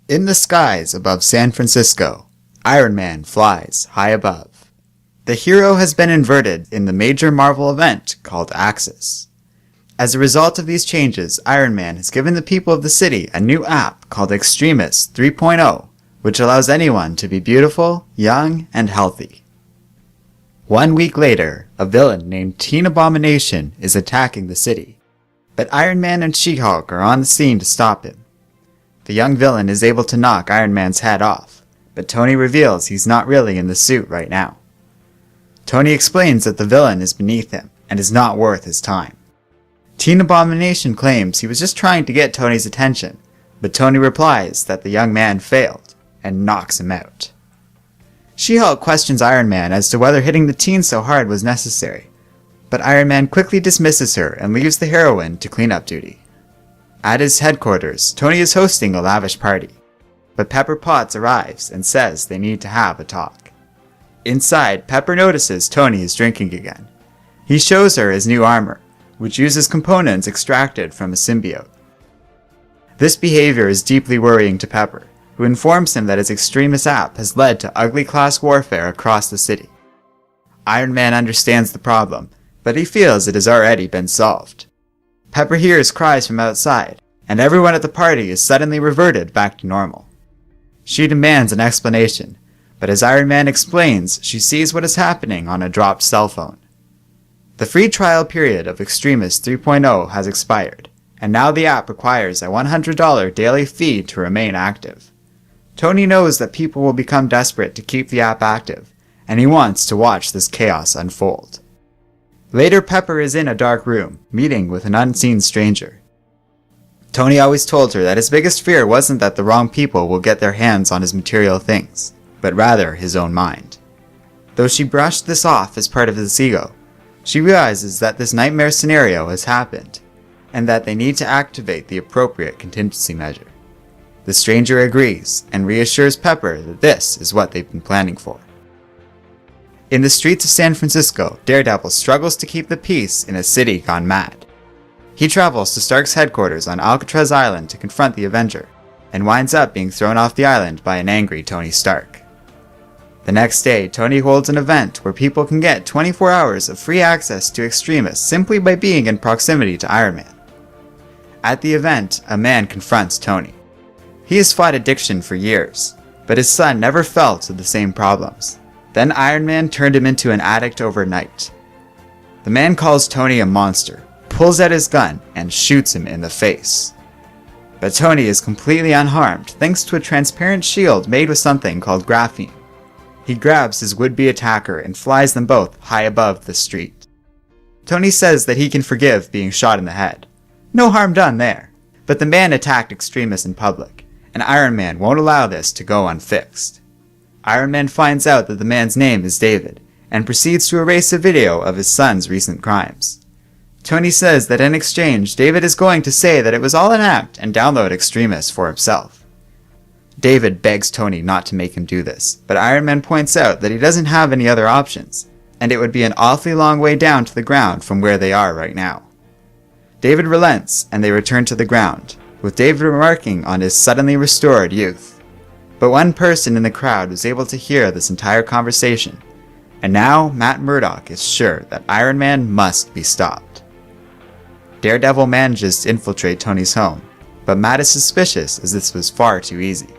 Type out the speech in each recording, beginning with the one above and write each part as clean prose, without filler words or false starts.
In the skies above San Francisco, Iron Man flies high above. The hero has been inverted in the major Marvel event called Axis. As a result of these changes, Iron Man has given the people of the city a new app called Extremis 3.0, which allows anyone to be beautiful, young, and healthy. 1 week later, a villain named Teen Abomination is attacking the city, but Iron Man and She-Hulk are on the scene to stop him. The young villain is able to knock Iron Man's head off, but Tony reveals he's not really in the suit right now. Tony explains that the villain is beneath him and is not worth his time. Teen Abomination claims he was just trying to get Tony's attention, but Tony replies that the young man failed and knocks him out. She-Hulk questions Iron Man as to whether hitting the teen so hard was necessary, but Iron Man quickly dismisses her and leaves the heroine to clean up duty. At his headquarters, Tony is hosting a lavish party, but Pepper Potts arrives and says they need to have a talk. Inside, Pepper notices Tony is drinking again. He shows her his new armor, which uses components extracted from a symbiote. This behavior is deeply worrying to Pepper, who informs him that his Extremis app has led to ugly class warfare across the city. Iron Man understands the problem, but he feels it has already been solved. Pepper hears cries from outside, and everyone at the party is suddenly reverted back to normal. She demands an explanation, but as Iron Man explains, she sees what is happening on a dropped cell phone. The free trial period of Extremis 3.0 has expired, and now the app requires a $100 daily fee to remain active. Tony knows that people will become desperate to keep the app active, and he wants to watch this chaos unfold. Later, Pepper is in a dark room, meeting with an unseen stranger. Tony always told her that his biggest fear wasn't that the wrong people will get their hands on his material things, but rather his own mind. Though she brushed this off as part of his ego, she realizes that this nightmare scenario has happened, and that they need to activate the appropriate contingency measure. The stranger agrees, and reassures Pepper that this is what they've been planning for. In the streets of San Francisco, Daredevil struggles to keep the peace in a city gone mad. He travels to Stark's headquarters on Alcatraz Island to confront the Avenger, and winds up being thrown off the island by an angry Tony Stark. The next day, Tony holds an event where people can get 24 hours of free access to Extremis simply by being in proximity to Iron Man. At the event, a man confronts Tony. He has fought addiction for years, but his son never fell to the same problems. Then Iron Man turned him into an addict overnight. The man calls Tony a monster, pulls out his gun, and shoots him in the face. But Tony is completely unharmed thanks to a transparent shield made with something called graphene. He grabs his would-be attacker and flies them both high above the street. Tony says that he can forgive being shot in the head. No harm done there. But the man attacked Extremis in public, and Iron Man won't allow this to go unfixed. Iron Man finds out that the man's name is David, and proceeds to erase a video of his son's recent crimes. Tony says that in exchange, David is going to say that it was all an act and download Extremis for himself. David begs Tony not to make him do this, but Iron Man points out that he doesn't have any other options, and it would be an awfully long way down to the ground from where they are right now. David relents, and they return to the ground, with David remarking on his suddenly restored youth. But one person in the crowd was able to hear this entire conversation, and now Matt Murdock is sure that Iron Man must be stopped. Daredevil manages to infiltrate Tony's home, but Matt is suspicious as this was far too easy.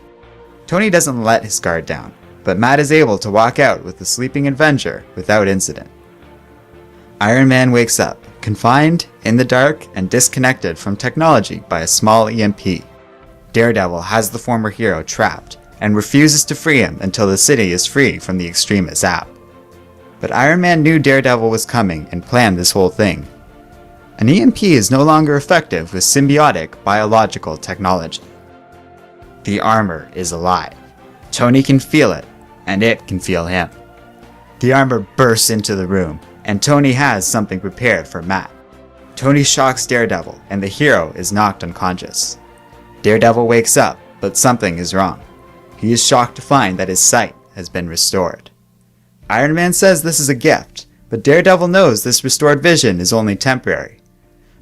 Tony doesn't let his guard down, but Matt is able to walk out with the sleeping Avenger without incident. Iron Man wakes up, confined, in the dark, and disconnected from technology by a small EMP. Daredevil has the former hero trapped, and refuses to free him until the city is free from the Extremis app. But Iron Man knew Daredevil was coming and planned this whole thing. An EMP is no longer effective with symbiotic biological technology. The armor is alive. Tony can feel it, and it can feel him. The armor bursts into the room, and Tony has something prepared for Matt. Tony shocks Daredevil, and the hero is knocked unconscious. Daredevil wakes up, but something is wrong. He is shocked to find that his sight has been restored. Iron Man says this is a gift, but Daredevil knows this restored vision is only temporary.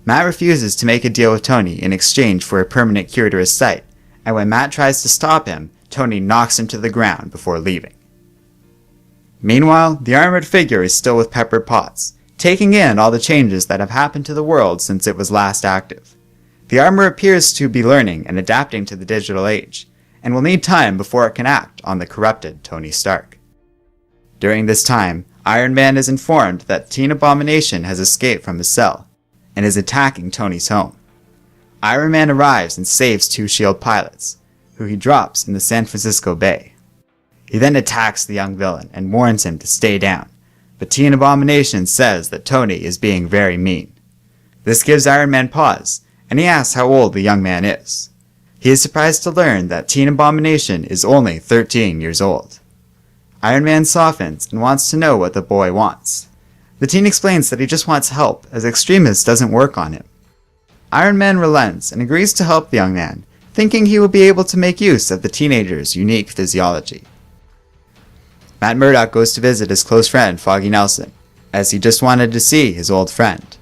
Matt refuses to make a deal with Tony in exchange for a permanent cure to his sight, and when Matt tries to stop him, Tony knocks him to the ground before leaving. Meanwhile, the armored figure is still with Pepper Potts, taking in all the changes that have happened to the world since it was last active. The armor appears to be learning and adapting to the digital age, and will need time before it can act on the corrupted Tony Stark. During this time, Iron Man is informed that Teen Abomination has escaped from his cell, and is attacking Tony's home. Iron Man arrives and saves two S.H.I.E.L.D. pilots, who he drops in the San Francisco Bay. He then attacks the young villain and warns him to stay down, but Teen Abomination says that Tony is being very mean. This gives Iron Man pause, and he asks how old the young man is. He is surprised to learn that Teen Abomination is only 13 years old. Iron Man softens and wants to know what the boy wants. The teen explains that he just wants help, as Extremis doesn't work on him. Iron Man relents and agrees to help the young man, thinking he will be able to make use of the teenager's unique physiology. Matt Murdock goes to visit his close friend Foggy Nelson, as he just wanted to see his old friend.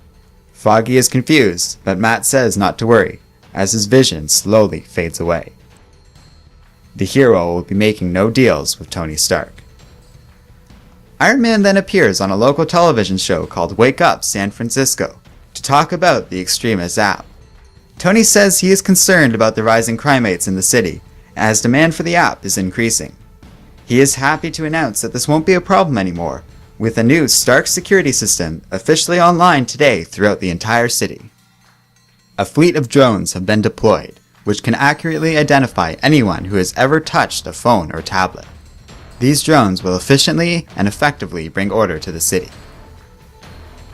Foggy is confused, but Matt says not to worry, as his vision slowly fades away. The hero will be making no deals with Tony Stark. Iron Man then appears on a local television show called Wake Up San Francisco to talk about the Extremis app. Tony says he is concerned about the rising crime rates in the city, as demand for the app is increasing. He is happy to announce that this won't be a problem anymore, with a new Stark security system officially online today throughout the entire city. A fleet of drones have been deployed, which can accurately identify anyone who has ever touched a phone or tablet. These drones will efficiently and effectively bring order to the city.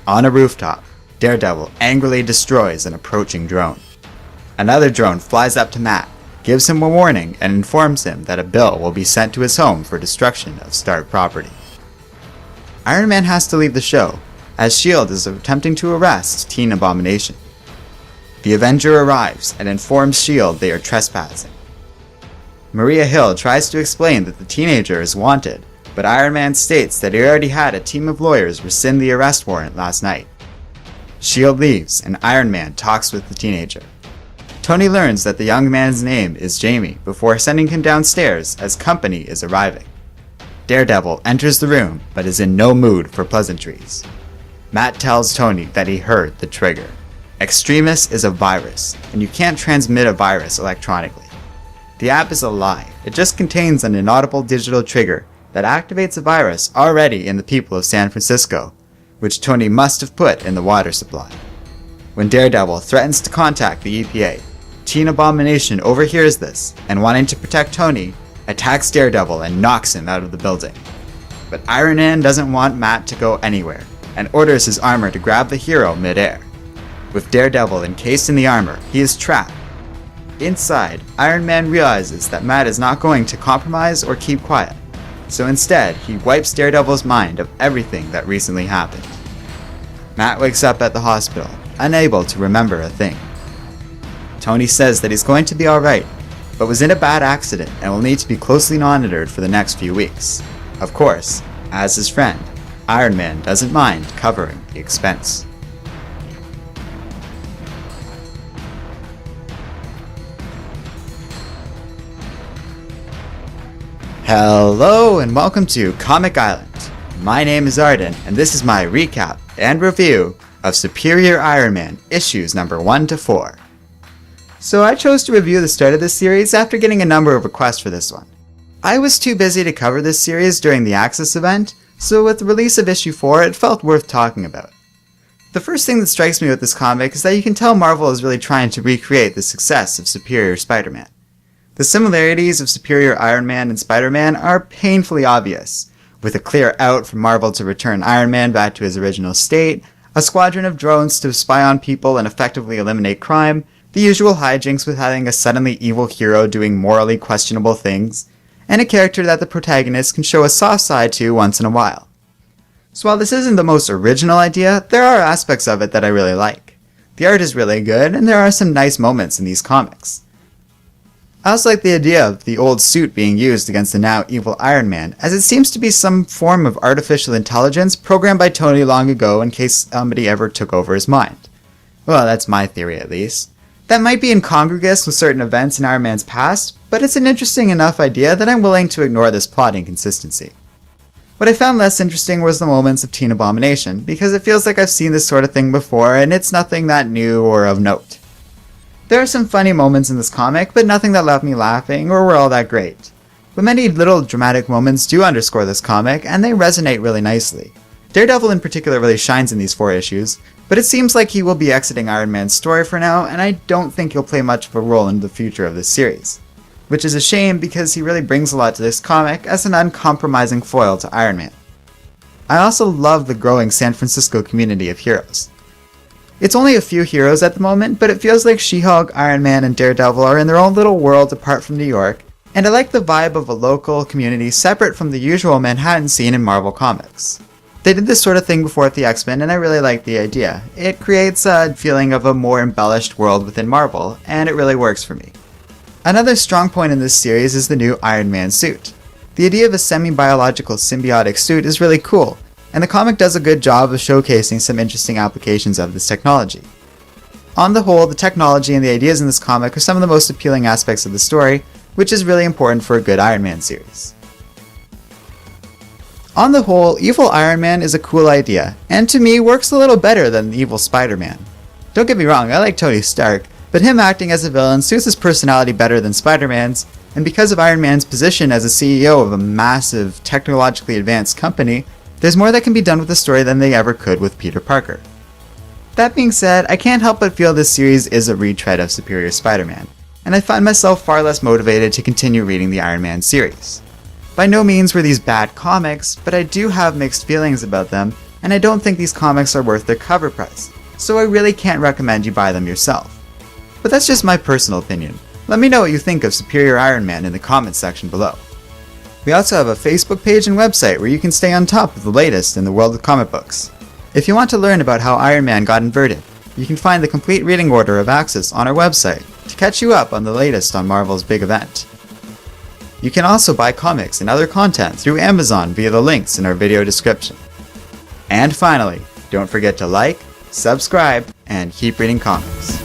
On a rooftop, Daredevil angrily destroys an approaching drone. Another drone flies up to Matt, gives him a warning, and informs him that a bill will be sent to his home for destruction of Stark property. Iron Man has to leave the show, as S.H.I.E.L.D. is attempting to arrest Teen Abomination. The Avenger arrives and informs S.H.I.E.L.D. they are trespassing. Maria Hill tries to explain that the teenager is wanted, but Iron Man states that he already had a team of lawyers rescind the arrest warrant last night. S.H.I.E.L.D. leaves and Iron Man talks with the teenager. Tony learns that the young man's name is Jamie before sending him downstairs as company is arriving. Daredevil enters the room but is in no mood for pleasantries. Matt tells Tony that he heard the trigger. Extremis is a virus, and you can't transmit a virus electronically. The app is a lie. It just contains an inaudible digital trigger that activates a virus already in the people of San Francisco, which Tony must have put in the water supply. When Daredevil threatens to contact the EPA, Teen Abomination overhears this, and wanting to protect Tony, attacks Daredevil and knocks him out of the building. But Iron Man doesn't want Matt to go anywhere, and orders his armor to grab the hero mid-air. With Daredevil encased in the armor, he is trapped. Inside, Iron Man realizes that Matt is not going to compromise or keep quiet, so instead he wipes Daredevil's mind of everything that recently happened. Matt wakes up at the hospital, unable to remember a thing. Tony says that he's going to be alright, but was in a bad accident and will need to be closely monitored for the next few weeks. Of course, as his friend, Iron Man doesn't mind covering the expense. Hello and welcome to Comic Island. My name is Arden, and this is my recap and review of Superior Iron Man issues number 1 to 4. So I chose to review the start of this series after getting a number of requests for this one. I was too busy to cover this series during the Axis event, so with the release of issue 4 it felt worth talking about. The first thing that strikes me with this comic is that you can tell Marvel is really trying to recreate the success of Superior Spider-Man. The similarities of Superior Iron Man and Spider-Man are painfully obvious, with a clear out for Marvel to return Iron Man back to his original state, a squadron of drones to spy on people and effectively eliminate crime, the usual hijinks with having a suddenly evil hero doing morally questionable things, and a character that the protagonist can show a soft side to once in a while. So while this isn't the most original idea, there are aspects of it that I really like. The art is really good, and there are some nice moments in these comics. I also like the idea of the old suit being used against the now evil Iron Man, as it seems to be some form of artificial intelligence programmed by Tony long ago in case somebody ever took over his mind. Well, that's my theory at least. That might be incongruous with certain events in Iron Man's past, but it's an interesting enough idea that I'm willing to ignore this plot inconsistency. What I found less interesting was the moments of Teen Abomination, because it feels like I've seen this sort of thing before and it's nothing that new or of note. There are some funny moments in this comic, but nothing that left me laughing or were all that great. But many little dramatic moments do underscore this comic, and they resonate really nicely. Daredevil in particular really shines in these 4 issues, but it seems like he will be exiting Iron Man's story for now, and I don't think he'll play much of a role in the future of this series. Which is a shame because he really brings a lot to this comic as an uncompromising foil to Iron Man. I also love the growing San Francisco community of heroes. It's only a few heroes at the moment, but it feels like She-Hulk, Iron Man, and Daredevil are in their own little world apart from New York, and I like the vibe of a local community separate from the usual Manhattan scene in Marvel Comics. They did this sort of thing before with the X-Men, and I really like the idea. It creates a feeling of a more embellished world within Marvel, and it really works for me. Another strong point in this series is the new Iron Man suit. The idea of a semi-biological symbiotic suit is really cool, and the comic does a good job of showcasing some interesting applications of this technology. On the whole, the technology and the ideas in this comic are some of the most appealing aspects of the story, which is really important for a good Iron Man series. On the whole, evil Iron Man is a cool idea, and to me works a little better than the evil Spider-Man. Don't get me wrong, I like Tony Stark, but him acting as a villain suits his personality better than Spider-Man's, and because of Iron Man's position as a CEO of a massive, technologically advanced company, there's more that can be done with the story than they ever could with Peter Parker. That being said, I can't help but feel this series is a retread of Superior Spider-Man, and I find myself far less motivated to continue reading the Iron Man series. By no means were these bad comics, but I do have mixed feelings about them, and I don't think these comics are worth their cover price, so I really can't recommend you buy them yourself. But that's just my personal opinion. Let me know what you think of Superior Iron Man in the comments section below. We also have a Facebook page and website where you can stay on top of the latest in the world of comic books. If you want to learn about how Iron Man got inverted, you can find the complete reading order of Axis on our website to catch you up on the latest on Marvel's big event. You can also buy comics and other content through Amazon via the links in our video description. And finally, don't forget to like, subscribe, and keep reading comics.